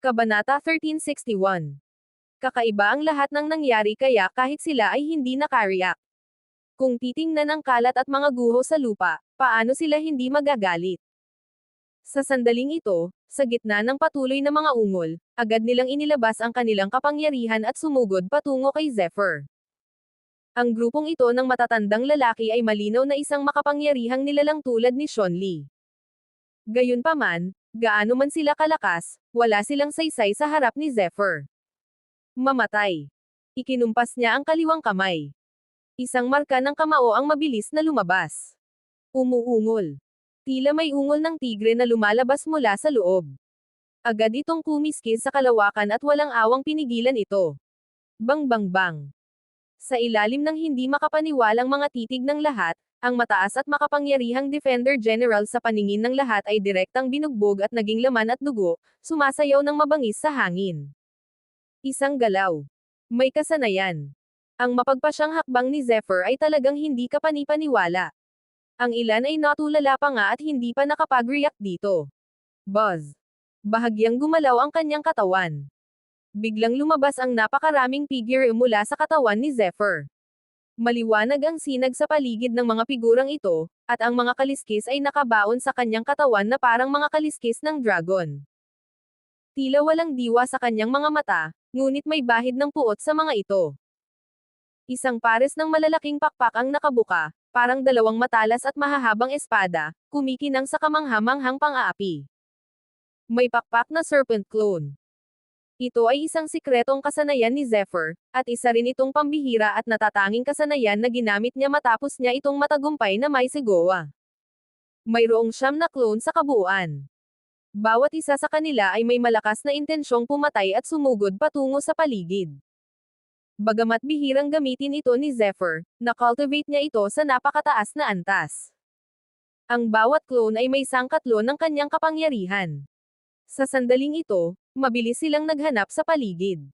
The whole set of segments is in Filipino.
Kabanata 1361. Kakaiba ang lahat ng nangyari kaya kahit sila ay hindi nakariyak. Kung titingnan ang kalat at mga guho sa lupa, paano sila hindi magagalit? Sa sandaling ito, sa gitna ng patuloy na mga ungol, agad nilang inilabas ang kanilang kapangyarihan at sumugod patungo kay Zephyr. Ang grupong ito ng matatandang lalaki ay malinaw na isang makapangyarihang nilalang tulad ni Shonli. Gayunpaman, gaano man sila kalakas, wala silang saysay sa harap ni Zephyr. Mamatay. Ikinumpas niya ang kaliwang kamay. Isang marka ng kamao ang mabilis na lumabas. Umuungol. Tila may ungol ng tigre na lumalabas mula sa loob. Agad itong kumiskis sa kalawakan at walang awang pinigilan ito. Bang bang bang. Sa ilalim ng hindi makapaniwalang mga titig ng lahat, ang mataas at makapangyarihang Defender General sa paningin ng lahat ay direktang binugbog at naging laman at dugo, sumasayaw ng mabangis sa hangin. Isang galaw. May kasanayan. Ang mapagpasyang hakbang ni Zephyr ay talagang hindi kapanipaniwala. Ang ilan ay natulala pa nga at hindi pa nakapag-react dito. Buzz. Bahagyang gumalaw ang kanyang katawan. Biglang lumabas ang napakaraming figure mula sa katawan ni Zephyr. Maliwanag ang sinag sa paligid ng mga figurang ito, at ang mga kaliskis ay nakabaon sa kanyang katawan na parang mga kaliskis ng dragon. Tila walang diwa sa kanyang mga mata, ngunit may bahid ng puot sa mga ito. Isang pares ng malalaking pakpak ang nakabuka, parang dalawang matalas at mahahabang espada, kumikinang sa kamangha-manghang pang-aapi. May pakpak na serpent clone. Ito ay isang sikretong kasanayan ni Zephyr, at isa rin itong pambihira at natatanging kasanayan na ginamit niya matapos niya itong matagumpay na may sigowa. Mayroong 9 na clone sa kabuuan. Bawat isa sa kanila ay may malakas na intensyong pumatay at sumugod patungo sa paligid. Bagamat bihirang gamitin ito ni Zephyr, na-cultivate niya ito sa napakataas na antas. Ang bawat clone ay may sangkatlo ng kanyang kapangyarihan. Sa sandaling ito, mabilis silang naghanap sa paligid.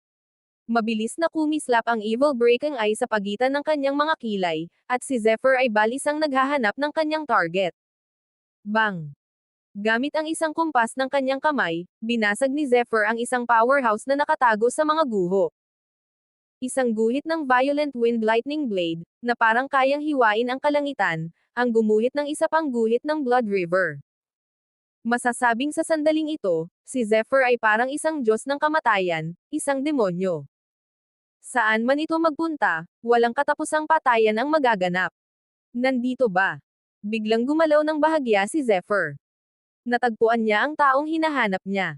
Mabilis na kumislap ang Evil Breaking Eye sa pagitan ng kanyang mga kilay, at si Zephyr ay balisang naghahanap ng kanyang target. Bang! Gamit ang isang kumpas ng kanyang kamay, binasag ni Zephyr ang isang powerhouse na nakatago sa mga guho. Isang guhit ng Violent Wind Lightning Blade, na parang kayang hiwain ang kalangitan, ang gumuhit ng isa pang guhit ng Blood River. Masasabing sa sandaling ito, si Zephyr ay parang isang Diyos ng kamatayan, isang demonyo. Saan man ito magpunta, walang katapusang patayan ang magaganap. Nandito ba? Biglang gumalaw ng bahagya si Zephyr. Natagpuan niya ang taong hinahanap niya.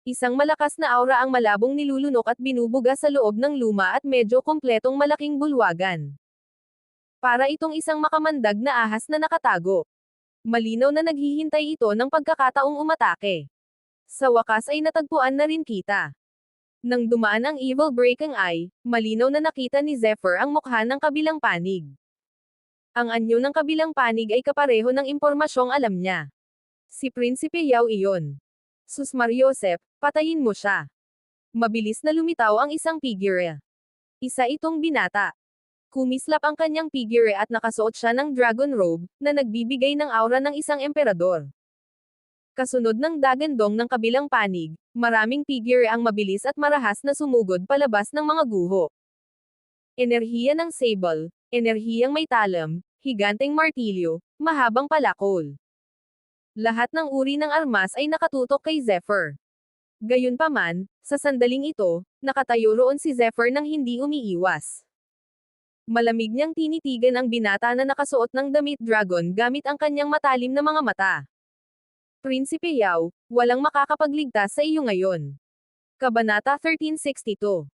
Isang malakas na aura ang malabong nilulunok at binubuga sa loob ng luma at medyo kompletong malaking bulwagan. Para itong isang makamandag na ahas na nakatago. Malinaw na naghihintay ito ng pagkakataong umatake. Sa wakas ay natagpuan na rin kita. Nang dumaan ang Evil Breaking Eye, malinaw na nakita ni Zephyr ang mukha ng kabilang panig. Ang anyo ng kabilang panig ay kapareho ng impormasyong alam niya. Si Prinsipe Yao iyon. Sus Mariosep, patayin mo siya. Mabilis na lumitaw ang isang figure. Isa itong binata. Kumislap ang kanyang figure at nakasuot siya ng dragon robe, na nagbibigay ng aura ng isang emperador. Kasunod ng dagandong ng kabilang panig, maraming figure ang mabilis at marahas na sumugod palabas ng mga guho. Enerhiya ng sable, enerhiyang may talam, higanteng martilyo, mahabang palakol. Lahat ng uri ng armas ay nakatutok kay Zephyr. Gayunpaman, sa sandaling ito, nakatayo roon si Zephyr nang hindi umiiwas. Malamig niyang tinitigan ang binata na nakasuot ng damit dragon gamit ang kanyang matalim na mga mata. Prinsipe Yao, walang makakapagligtas sa iyo ngayon. Kabanata 1362.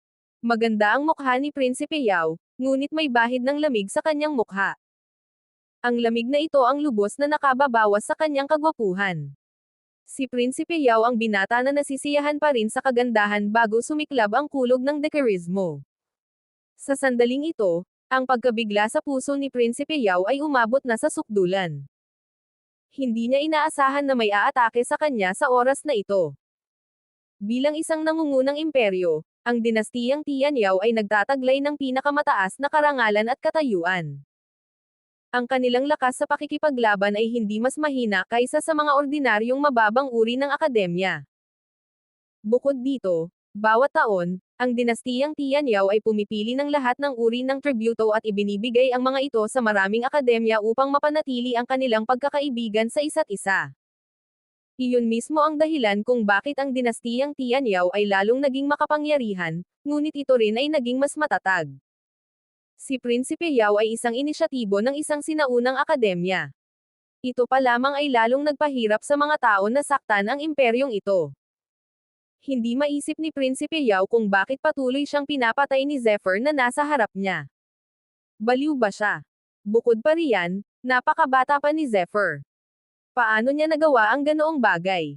Maganda ang mukha ni Prinsipe Yao, ngunit may bahid ng lamig sa kanyang mukha. Ang lamig na ito ang lubos na nakababawas sa kanyang kagwapuhan. Si Prinsipe Yao ang binata na nasisiyahan pa rin sa kagandahan bago sumiklab ang kulog ng dekarismo. Sa sandaling ito, ang pagkabigla sa puso ni Prinsipe Yao ay umabot na sa sukdulan. Hindi niya inaasahan na may aatake sa kanya sa oras na ito. Bilang isang nangungunang imperyo, ang dinastiyang Tian Yao ay nagtataglay ng pinakamataas na karangalan at katayuan. Ang kanilang lakas sa pakikipaglaban ay hindi mas mahina kaysa sa mga ordinaryong mababang uri ng akademya. Bukod dito, bawat taon, ang dinastiyang Tianyao ay pumipili ng lahat ng uri ng tributo at ibinibigay ang mga ito sa maraming akademya upang mapanatili ang kanilang pagkakaibigan sa isa't isa. Iyon mismo ang dahilan kung bakit ang dinastiyang Tianyao ay lalong naging makapangyarihan, ngunit ito rin ay naging mas matatag. Si Prinsipe Yao ay isang inisyatibo ng isang sinaunang akademya. Ito pa lamang ay lalong nagpahirap sa mga tao na saktan ang imperyong ito. Hindi maisip ni Prinsipe Yao kung bakit patuloy siyang pinapatay ni Zephyr na nasa harap niya. Baliw ba siya? Bukod pa riyan, napakabata pa ni Zephyr. Paano niya nagawa ang ganoong bagay?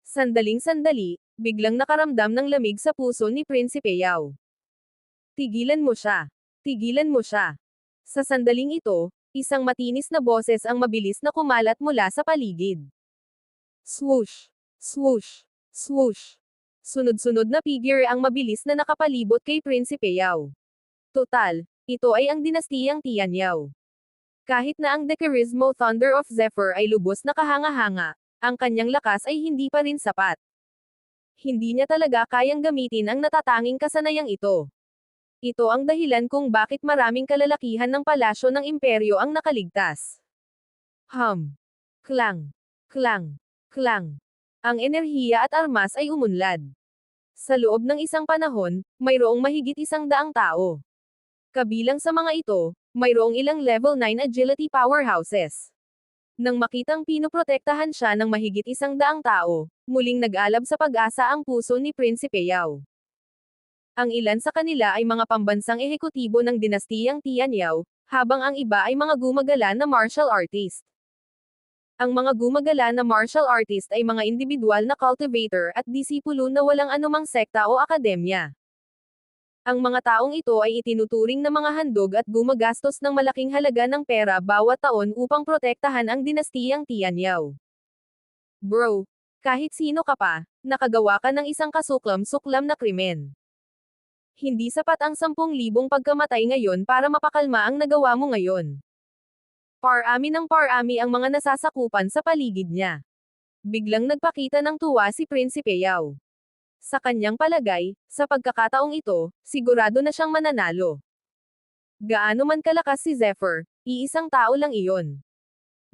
Sandaling-sandali, biglang nakaramdam ng lamig sa puso ni Prinsipe Yao. Tigilan mo siya. Tigilan mo siya. Sa sandaling ito, isang matinis na boses ang mabilis na kumalat mula sa paligid. Swoosh! Swoosh! Swoosh! Sunod-sunod na figure ang mabilis na nakapalibot kay Prinsipe Yao. Total, ito ay ang dinastiyang Tianyao. Kahit na ang Decarismo Thunder of Zephyr ay lubos na kahanga-hanga, ang kanyang lakas ay hindi pa rin sapat. Hindi niya talaga kayang gamitin ang natatanging kasanayang ito. Ito ang dahilan kung bakit maraming kalalakihan ng palasyo ng imperyo ang nakaligtas. Klang. Klang. Klang. Ang enerhiya at armas ay umunlad. Sa loob ng isang panahon, mayroong mahigit 100 tao. Kabilang sa mga ito, mayroong ilang level 9 agility powerhouses. Nang makitang pinoprotektahan siya ng mahigit 100 tao, muling nag-alab sa pag-asa ang puso ni Prinsipe Yao. Ang ilan sa kanila ay mga pambansang ehekutibo ng dinastiyang Tianyao, habang ang iba ay mga gumagala na martial artist. Ang mga gumagala na martial artist ay mga individual na cultivator at disipulo na walang anumang sekta o akademya. Ang mga taong ito ay itinuturing na mga handog at gumagastos ng malaking halaga ng pera bawat taon upang protektahan ang dinastiyang Tianyao. Bro, kahit sino ka pa, nakagawa ka ng isang kasuklam-suklam na krimen. Hindi sapat ang 10,000 pagkamatay ngayon para mapakalma ang nagawa mo ngayon. Parami ng parami ang mga nasasakupan sa paligid niya. Biglang nagpakita ng tuwa si Prinsipe Yao. Sa kanyang palagay, sa pagkakataong ito, sigurado na siyang mananalo. Gaano man kalakas si Zephyr, iisang tao lang iyon.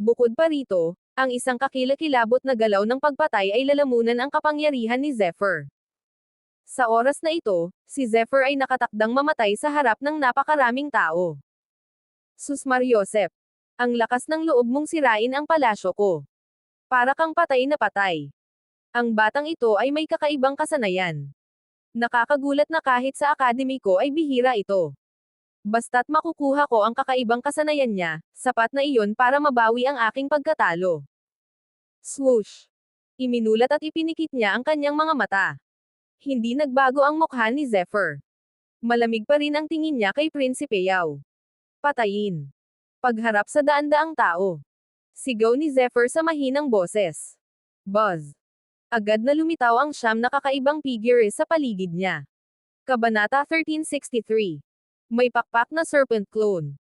Bukod pa rito, ang isang kakilakilabot na galaw ng pagpatay ay lalamunan ang kapangyarihan ni Zephyr. Sa oras na ito, si Zephyr ay nakatakdang mamatay sa harap ng napakaraming tao. Sus Mariosep, ang lakas ng loob mong sirain ang palasyo ko. Para kang patay na patay. Ang batang ito ay may kakaibang kasanayan. Nakakagulat na kahit sa akademi ko ay bihira ito. Basta't makukuha ko ang kakaibang kasanayan niya, sapat na iyon para mabawi ang aking pagkatalo. Swoosh! Iminulat at ipinikit niya ang kanyang mga mata. Hindi nagbago ang mukha ni Zephyr. Malamig pa rin ang tingin niya kay Prinsipe Yao. Patayin. Pagharap sa daan-daang tao. Sigaw ni Zephyr sa mahinang boses. Buzz. Agad na lumitaw ang siyam na kakaibang figure sa paligid niya. Kabanata 1363. May pakpak na serpent clone.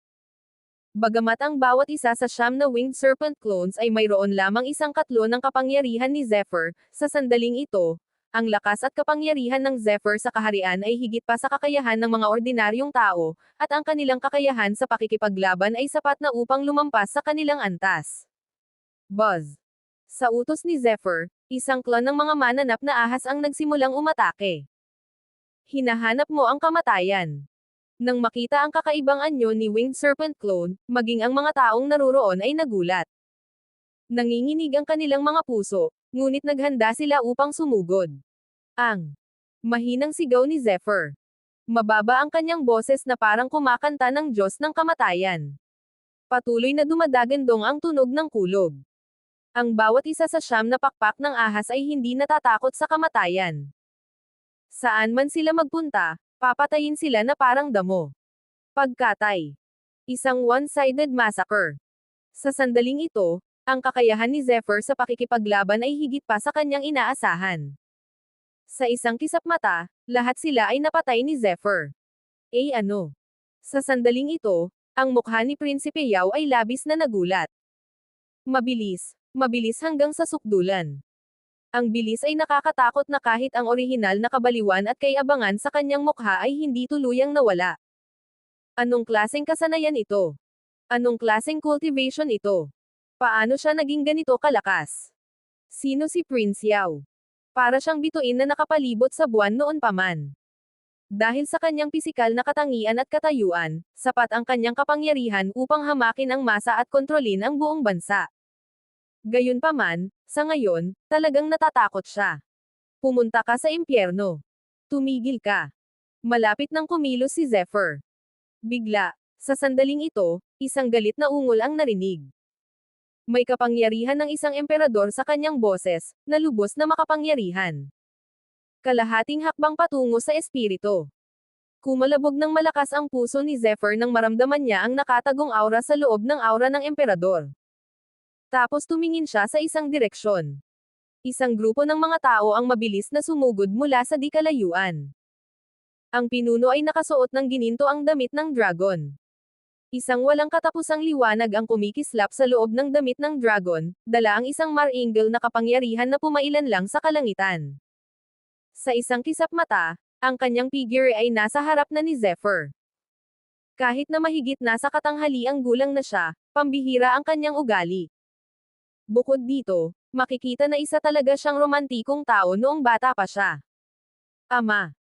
Bagamat ang bawat isa sa siyam na winged serpent clones ay mayroon lamang 1/4 ng kapangyarihan ni Zephyr, sa sandaling ito, ang lakas at kapangyarihan ng Zephyr sa kaharian ay higit pa sa kakayahan ng mga ordinaryong tao, at ang kanilang kakayahan sa pakikipaglaban ay sapat na upang lumampas sa kanilang antas. Buzz. Sa utos ni Zephyr, isang clone ng mga mananap na ahas ang nagsimulang umatake. Hinahanap mo ang kamatayan. Nang makita ang kakaibang anyo ni Winged Serpent Clone, maging ang mga taong naruroon ay nagulat. Nanginginig ang kanilang mga puso, ngunit naghanda sila upang sumugod. Ang mahinang sigaw ni Zephyr. Mababa ang kanyang boses na parang kumakanta ng Diyos ng kamatayan. Patuloy na dumadagandong ang tunog ng kulog. Ang bawat isa sa siyam na pakpak ng ahas ay hindi natatakot sa kamatayan. Saan man sila magpunta, papatayin sila na parang damo. Pagkatay. Isang one-sided massacre. Sa sandaling ito, ang kakayahan ni Zephyr sa pakikipaglaban ay higit pa sa kanyang inaasahan. Sa isang kisap mata, lahat sila ay napatay ni Zephyr. Ano? Sa sandaling ito, ang mukha ni Prinsipe Yao ay labis na nagulat. Mabilis hanggang sa sukdulan. Ang bilis ay nakakatakot na kahit ang orihinal na kabaliwan at kay-abangan sa kanyang mukha ay hindi tuluyang nawala. Anong klaseng kasanayan ito? Anong klaseng cultivation ito? Paano siya naging ganito kalakas? Sino si Prince Yao? Para siyang bituin na nakapalibot sa buwan noon pa man. Dahil sa kanyang pisikal na katangian at katayuan, sapat ang kanyang kapangyarihan upang hamakin ang masa at kontrolin ang buong bansa. Gayunpaman, sa ngayon, talagang natatakot siya. Pumunta ka sa impyerno. Tumigil ka. Malapit nang kumilos si Zephyr. Bigla, sa sandaling ito, isang galit na ungol ang narinig. May kapangyarihan ng isang emperador sa kanyang boses, na lubos na makapangyarihan. Kalahating hakbang patungo sa espiritu. Kumalabog ng malakas ang puso ni Zephyr nang maramdaman niya ang nakatagong aura sa loob ng aura ng emperador. Tapos tumingin siya sa isang direksyon. Isang grupo ng mga tao ang mabilis na sumugod mula sa di kalayuan. Ang pinuno ay nakasuot ng ginintoang damit ng dragon. Isang walang katapusang liwanag ang kumikislap sa loob ng damit ng dragon, dala ang isang mar-angel na kapangyarihan na pumailan lang sa kalangitan. Sa isang kisap mata, ang kanyang figure ay nasa harap na ni Zephyr. Kahit na mahigit nasa katanghaliang gulang na siya, pambihira ang kanyang ugali. Bukod dito, makikita na isa talaga siyang romantikong tao noong bata pa siya. Ama.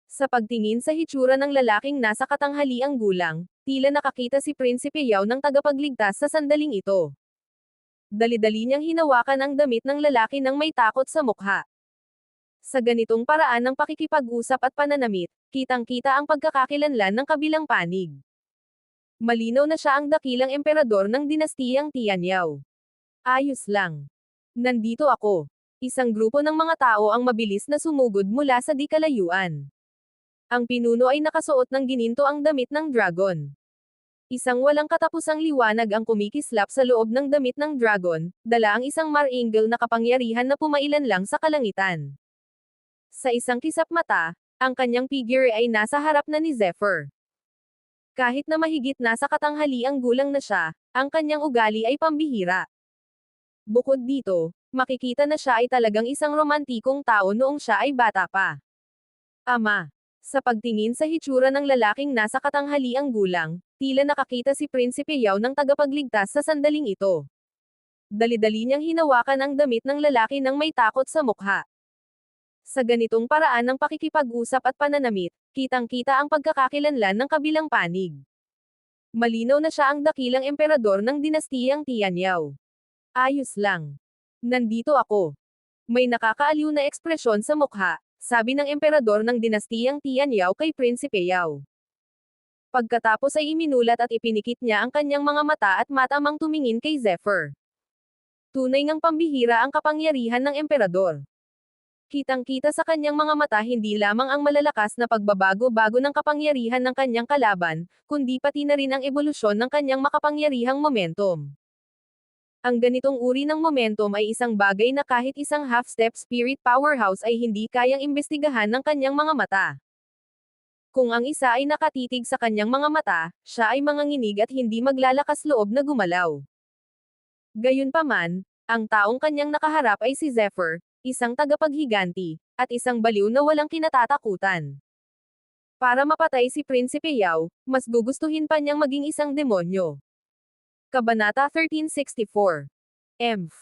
Sa pagtingin sa hitsura ng lalaking nasa katanghaliang gulang, tila nakakita si Prinsipe Yao ng tagapagligtas sa sandaling ito. Dali-dali niyang hinawakan ang damit ng lalaki nang may takot sa mukha. Sa ganitong paraan ng pakikipag-usap at pananamit, kitang-kita ang pagkakakilanlan ng kabilang panig. Malinaw na siya ang dakilang emperador ng dinastiyang Tianyao. Ayos lang. Nandito ako. Isang grupo ng mga tao ang mabilis na sumugod mula sa di kalayuan. Ang pinuno ay nakasuot ng gininto ang damit ng dragon. Isang walang katapusang liwanag ang kumikislap sa loob ng damit ng dragon, dala ang isang mar-angel na kapangyarihan na pumailan lang sa kalangitan. Sa isang kisap mata, ang kanyang figure ay nasa harap na ni Zephyr. Kahit na mahigit nasa katanghaliang gulang na siya, ang kanyang ugali ay pambihira. Bukod dito, makikita na siya ay talagang isang romantikong tao noong siya ay bata pa. Ama. Sa pagtingin sa hitsura ng lalaking nasa katanghaliang gulang, tila nakakita si Prinsipe Yao ng tagapagligtas sa sandaling ito. Dali-dali niyang hinawakan ang damit ng lalaki nang may takot sa mukha. Sa ganitong paraan ng pakikipag-usap at pananamit, kitang-kita ang pagkakakilanlan ng kabilang panig. Malinaw na siya ang dakilang emperador ng dinastiyang Tianyao. Ayos lang. Nandito ako. May nakakaaliw na ekspresyon sa mukha, sabi ng emperador ng dinastiyang Tianyao kay Prinsipe Yao. Pagkatapos ay iminulat at ipinikit niya ang kanyang mga mata at matamang tumingin kay Zephyr. Tunay ngang pambihira ang kapangyarihan ng emperador. Kitang-kita sa kanyang mga mata hindi lamang ang malalakas na pagbabago-bago ng kapangyarihan ng kanyang kalaban, kundi pati na rin ang ebolusyon ng kanyang makapangyarihang momentum. Ang ganitong uri ng momentum ay isang bagay na kahit isang half-step spirit powerhouse ay hindi kayang imbestigahan ng kanyang mga mata. Kung ang isa ay nakatitig sa kanyang mga mata, siya ay manganginig at hindi maglalakas loob na gumalaw. Gayunpaman, ang taong kanyang nakaharap ay si Zephyr, isang tagapaghiganti, at isang baliw na walang kinatatakutan. Para mapatay si Prinsipe Yao, mas gugustuhin pa niyang maging isang demonyo. Kabanata 1364. Emph.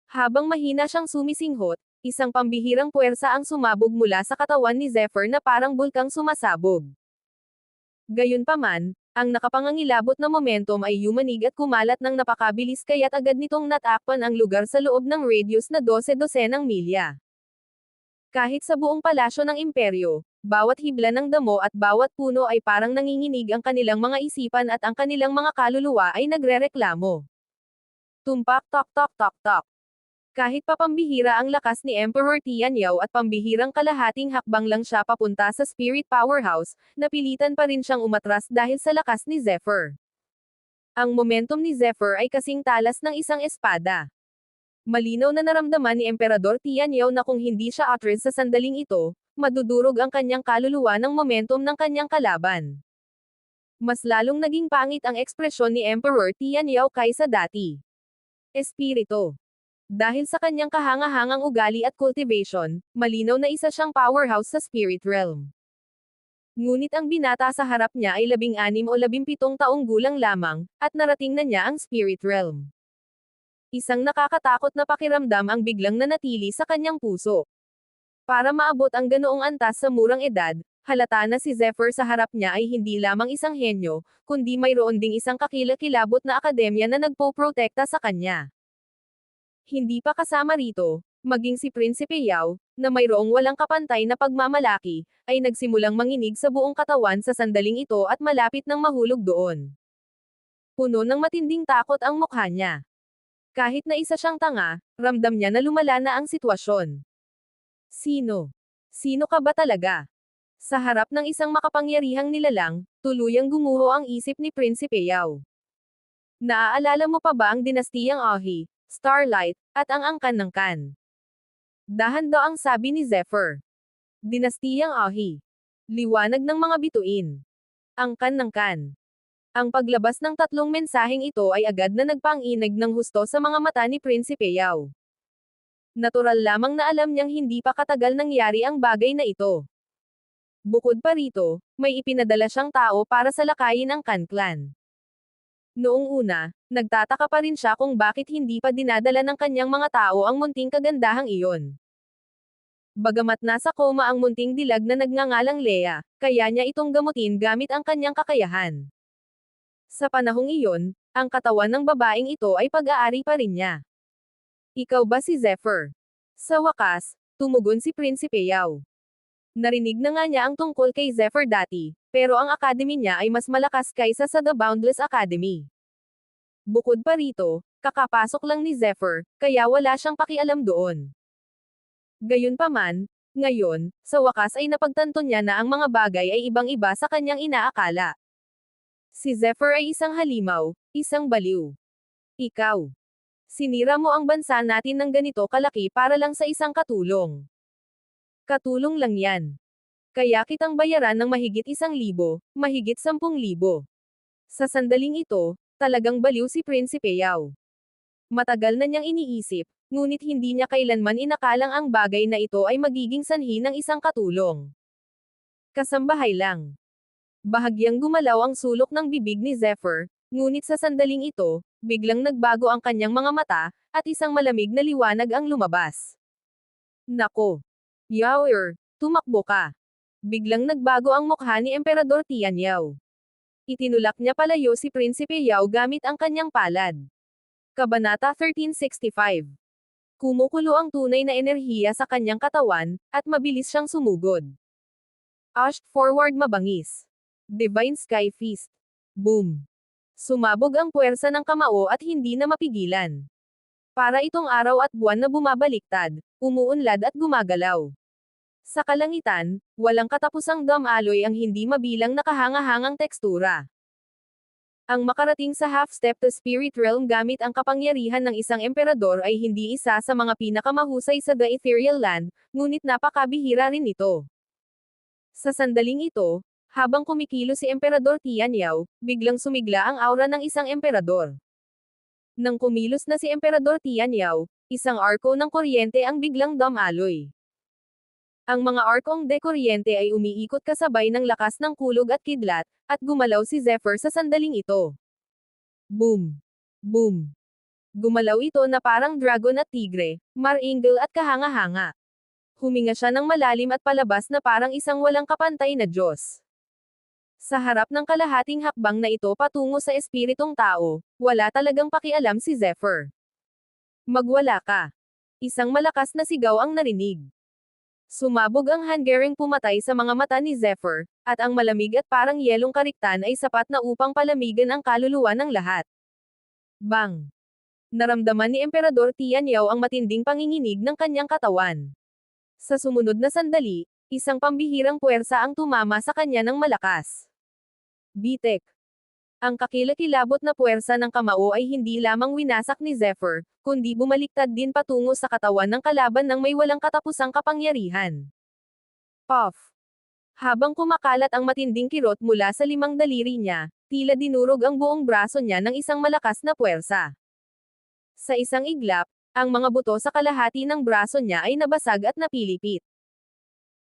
Habang mahina siyang sumisinghot, isang pambihirang puwersa ang sumabog mula sa katawan ni Zephyr na parang bulkang sumasabog. Gayunpaman, ang nakapangangilabot na momentum ay yumanig at kumalat ng napakabilis kaya't agad nitong natakpan ang lugar sa loob ng radius na 12-dosenang milya. Kahit sa buong palasyo ng imperyo, bawat hibla ng damo at bawat puno ay parang nanginginig ang kanilang mga isipan at ang kanilang mga kaluluwa ay nagrereklamo. Tumpak tok tok tok tok. Kahit pa pambihira ang lakas ni Emperor Tianyao at pambihirang kalahating hakbang lang siya papunta sa Spirit Powerhouse, napilitan pa rin siyang umatras dahil sa lakas ni Zephyr. Ang momentum ni Zephyr ay kasing talas ng isang espada. Malinaw na naramdaman ni Emperador Tianyao na kung hindi siya atras sa sandaling ito, madudurog ang kanyang kaluluwa ng momentum ng kanyang kalaban. Mas lalong naging pangit ang ekspresyon ni Emperor Tianyao kaysa dati. Espiritu. Dahil sa kanyang kahanga-hangang ugali at cultivation, malinaw na isa siyang powerhouse sa spirit realm. Ngunit ang binata sa harap niya ay 16 o 17 taong gulang lamang, at narating na niya ang spirit realm. Isang nakakatakot na pakiramdam ang biglang nanatili sa kanyang puso. Para maabot ang ganoong antas sa murang edad, halata na si Zephyr sa harap niya ay hindi lamang isang henyo, kundi mayroon ding isang kakilakilabot na akademya na nagpoprotekta sa kanya. Hindi pa kasama rito, maging si Prinsipe Yao, na mayroong walang kapantay na pagmamalaki, ay nagsimulang manginig sa buong katawan sa sandaling ito at malapit nang mahulog doon. Puno ng matinding takot ang mukha niya. Kahit na isa siyang tanga, ramdam niya na lumala na ang sitwasyon. Sino? Sino ka ba talaga? Sa harap ng isang makapangyarihang nilalang, tuluyang gumuho ang isip ni Prinsipe Yao. Naaalala mo pa ba ang dinastiyang Ahi, Starlight, at ang angkan ng Kan? Dahan daw ang sabi ni Zephyr. Dinastiyang Ahi. Liwanag ng mga bituin. Angkan ng Kan. Ang paglabas ng tatlong mensaheng ito ay agad na nagpang-inig ng husto sa mga mata ni Prinsipe Yao. Natural lamang na alam niyang hindi pa katagal nangyari ang bagay na ito. Bukod pa rito, may ipinadala siyang tao para salakayin ang Kan clan. Noong una, nagtataka pa rin siya kung bakit hindi pa dinadala ng kanyang mga tao ang munting kagandahang iyon. Bagamat nasa koma ang munting dilag na nagngangalang Lea, kaya niya itong gamutin gamit ang kanyang kakayahan. Sa panahong iyon, ang katawan ng babaeng ito ay pag-aari pa rin niya. Ikaw ba si Zephyr? Sa wakas, tumugon si Prinsipe Yao. Narinig na nga niya ang tungkol kay Zephyr dati, pero ang academy niya ay mas malakas kaysa sa The Boundless Academy. Bukod pa rito, kakapasok lang ni Zephyr, kaya wala siyang pakialam doon. Gayunpaman, ngayon, sa wakas ay napagtanto niya na ang mga bagay ay ibang-iba sa kanyang inaakala. Si Zephyr ay isang halimaw, isang baliw. Ikaw. Sinira mo ang bansa natin ng ganito kalaki para lang sa isang katulong. Katulong lang yan. Kaya kitang bayaran ng mahigit 1,000, mahigit 10,000. Sa sandaling ito, talagang baliw si Prinsipe Yao. Matagal na niyang iniisip, ngunit hindi niya kailanman inakalang ang bagay na ito ay magiging sanhi ng isang katulong. Kasambahay lang. Bahagyang gumalaw ang sulok ng bibig ni Zephyr, ngunit sa sandaling ito, biglang nagbago ang kanyang mga mata, at isang malamig na liwanag ang lumabas. Nako! Yaoer, tumakbo ka. Biglang nagbago ang mukha ni Emperador Tian Yao. Itinulak niya palayo si Prinsipe Yao gamit ang kanyang palad. Kabanata 1365. Kumukulo ang tunay na enerhiya sa kanyang katawan, at mabilis siyang sumugod. Ashed forward mabangis. Divine Sky Feast. Boom. Sumabog ang puwersa ng kamao at hindi na mapigilan. Para itong araw at buwan na bumabaliktad, umuunlad at gumagalaw. Sa kalangitan, walang katapusang dam-aloy ang hindi mabilang na kahanga-hangang tekstura. Ang makarating sa half-step to spirit realm gamit ang kapangyarihan ng isang emperador ay hindi isa sa mga pinakamahusay sa The Ethereal Land, ngunit napakabihira rin ito. Sa sandaling ito, habang kumikilo si Emperador Tian Yao, biglang sumigla ang aura ng isang emperador. Nang kumilos na si Emperador Tian Yao, isang arko ng kuryente ang biglang dam-aloy. Ang mga arkong de kuryente ay umiikot kasabay ng lakas ng kulog at kidlat, at gumalaw si Zephyr sa sandaling ito. Boom! Boom! Gumalaw ito na parang dragon at tigre, mar-eagle at kahanga-hanga. Huminga siya ng malalim at palabas na parang isang walang kapantay na Diyos. Sa harap ng kalahating hakbang na ito patungo sa espiritong tao, wala talagang pakialam si Zephyr. Magwala ka! Isang malakas na sigaw ang narinig. Sumabog ang hangering pumatay sa mga mata ni Zephyr, at ang malamig at parang yelong kariktan ay sapat na upang palamigan ang kaluluwa ng lahat. Bang! Naramdaman ni Emperador Tian Yao ang matinding panginginig ng kanyang katawan. Sa sumunod na sandali, isang pambihirang puwersa ang tumama sa kanya ng malakas. Bitek! Ang kakilakilabot na puwersa ng kamao ay hindi lamang winasak ni Zephyr, kundi bumaliktad din patungo sa katawan ng kalaban ng may walang katapusang kapangyarihan. Puff! Habang kumakalat ang matinding kirot mula sa 5 daliri niya, tila dinurog ang buong braso niya ng isang malakas na puwersa. Sa isang iglap, Ang mga buto sa kalahati ng braso niya ay nabasag at napilipit.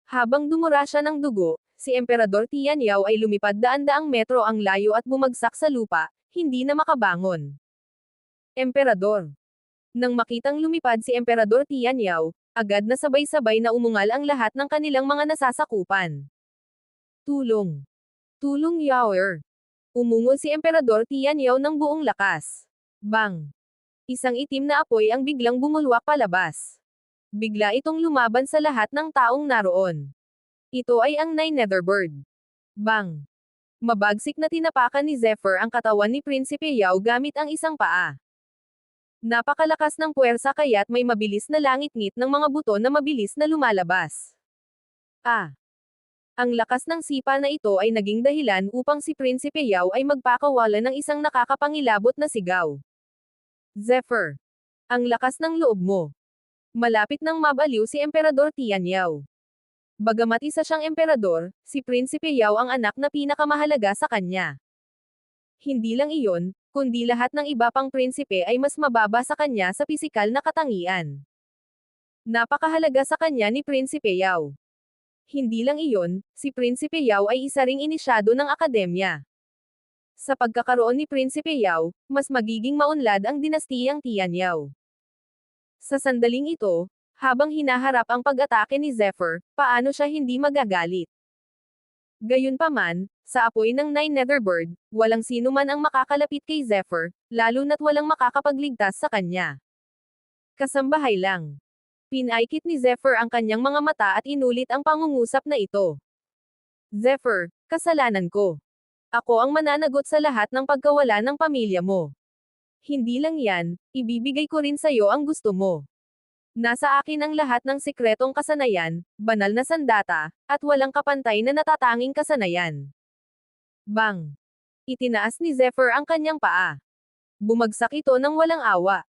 Habang dumura siya ng dugo, si Emperador Tianyao ay lumipad daan-daang metro ang layo at bumagsak sa lupa, hindi na makabangon. Emperador. Nang makitang lumipad si Emperador Tianyao, agad na sabay-sabay na umungal ang lahat ng kanilang mga nasasakupan. Tulong. Tulong Yaoer. Umungol si Emperador Tianyao ng buong lakas. Bang! Isang itim na apoy ang biglang bumulwak palabas. Bigla itong lumaban sa lahat ng taong naroon. Ito ay ang Nine Netherbird. Bang! Mabagsik na tinapakan ni Zephyr ang katawan ni Prinsipe Yao gamit ang isang paa. Napakalakas ng puwersa kaya't may mabilis na langit-ngit ng mga buto na mabilis na lumalabas. Ang lakas ng sipa na ito ay naging dahilan upang si Prinsipe Yao ay magpakawala ng isang nakakapangilabot na sigaw. Zephyr! Ang lakas ng loob mo! Malapit nang mabaliw si Emperador Tianyao. Bagamat isa siyang emperador, si Prinsipe Yao ang anak na pinakamahalaga sa kanya. Hindi lang iyon, kundi lahat ng iba pang prinsipe ay mas mababa sa kanya sa pisikal na katangian. Napakahalaga sa kanya ni Prinsipe Yao. Hindi lang iyon, si Prinsipe Yao ay isa ring inisyado ng akademya. Sa pagkakaroon ni Prinsipe Yao, mas magiging maunlad ang dinastiyang Tianyao. Sa sandaling ito, habang hinaharap ang pag-atake ni Zephyr, paano siya hindi magagalit? Gayunpaman, sa apoy ng Nine Netherbird, walang sino man ang makakalapit kay Zephyr, lalo na't walang makakapagligtas sa kanya. Kasambahay lang. Pinaikit ni Zephyr ang kanyang mga mata at inulit ang pangungusap na ito. Zephyr, kasalanan ko. Ako ang mananagot sa lahat ng pagkawala ng pamilya mo. Hindi lang yan, ibibigay ko rin sa'yo ang gusto mo. Nasa akin ang lahat ng sikretong kasanayan, banal na sandata, at walang kapantay na natatanging kasanayan. Bang! Itinaas ni Zephyr ang kanyang paa. Bumagsak ito ng walang awa.